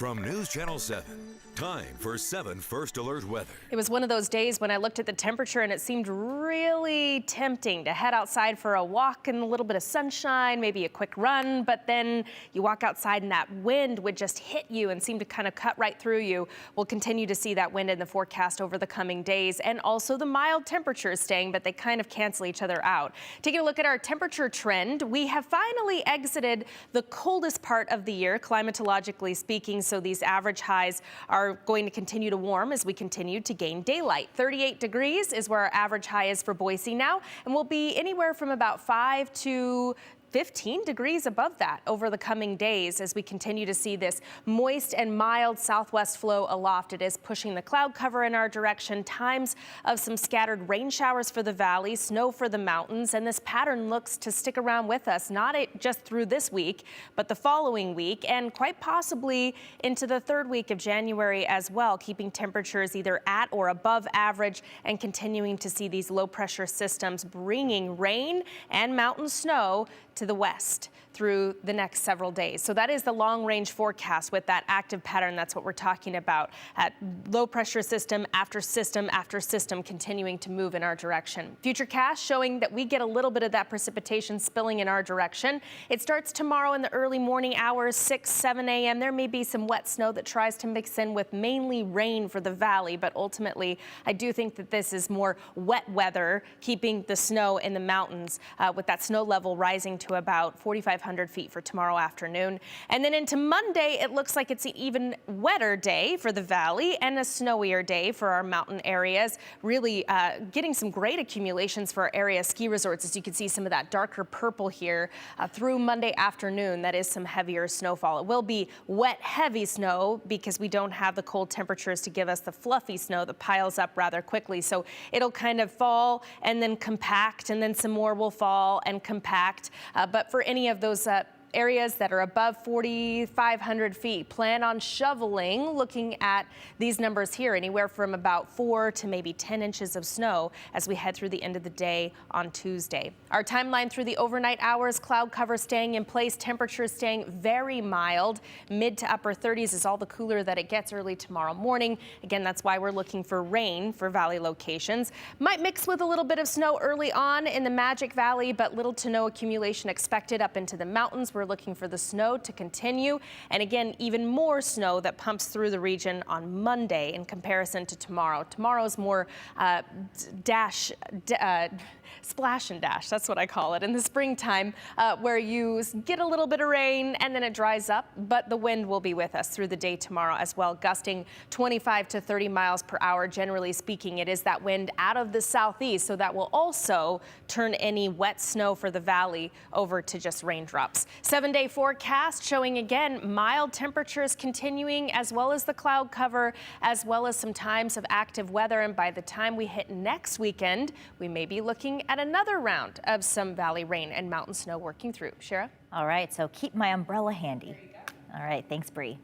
From News Channel 7, time for 7 First Alert weather. It was one of those days when I looked at the temperature and it seemed really tempting to head outside for a walk in a little bit of sunshine, maybe a quick run, but then you walk outside and that wind would just hit you and seem to kind of cut right through you. We'll continue to see that wind in the forecast over the coming days, and also the mild temperatures staying, but they kind of cancel each other out. Taking a look at our temperature trend, we have finally exited the coldest part of the year, climatologically speaking, so these average highs are going to continue to warm as we continue to gain daylight. 38 degrees is where our average high is for Boise now, and we'll be anywhere from about 5 to 15 degrees above that over the coming days as we continue to see this moist and mild southwest flow aloft. It is pushing the cloud cover in our direction, times of some scattered rain showers for the valley, snow for the mountains, and this pattern looks to stick around with us, not just through this week, but the following week, and quite possibly into the third week of January as well, keeping temperatures either at or above average and continuing to see these low pressure systems bringing rain and mountain snow to the west through the next several days. So that is the long range forecast with that active pattern. That's what we're talking about. At low pressure system after system after system continuing to move in our direction. Futurecast showing that we get a little bit of that precipitation spilling in our direction. It starts tomorrow in the early morning hours, 6, 7 a.m. There may be some wet snow that tries to mix in with mainly rain for the valley, but ultimately I do think that this is more wet weather, keeping the snow in the mountains with that snow level rising to about 4,500 feet for tomorrow afternoon. And then into Monday, it looks like it's an even wetter day for the valley and a snowier day for our mountain areas. Really getting some great accumulations for our area ski resorts, as you can see some of that darker purple here through Monday afternoon. That is some heavier snowfall. It will be wet, heavy snow because we don't have the cold temperatures to give us the fluffy snow that piles up rather quickly. So it'll kind of fall and then compact, and then some more will fall and compact. But for any of those areas that are above 4,500 feet, plan on shoveling, looking at these numbers here, anywhere from about 4 to maybe 10 inches of snow as we head through the end of the day on Tuesday. Our timeline through the overnight hours, cloud cover staying in place, temperatures staying very mild, mid to upper 30s is all the cooler that it gets early tomorrow morning. Again, that's why we're looking for rain for valley locations. Might mix with a little bit of snow early on in the Magic Valley, but little to no accumulation expected up into the mountains. We're looking for the snow to continue, and again, even more snow that pumps through the region on Monday in comparison to tomorrow. Tomorrow's more splash and dash, that's what I call it, in the springtime, where you get a little bit of rain and then it dries up, but the wind will be with us through the day tomorrow as well, gusting 25 to 30 miles per hour. Generally speaking, it is that wind out of the southeast, so that will also turn any wet snow for the valley over to just raindrops. 7-day forecast showing again mild temperatures continuing, as well as the cloud cover, as well as some times of active weather, and by the time we hit next weekend, we may be looking at another round of some valley rain and mountain snow working through. Shara? All right, so keep my umbrella handy. All right, thanks, Bree.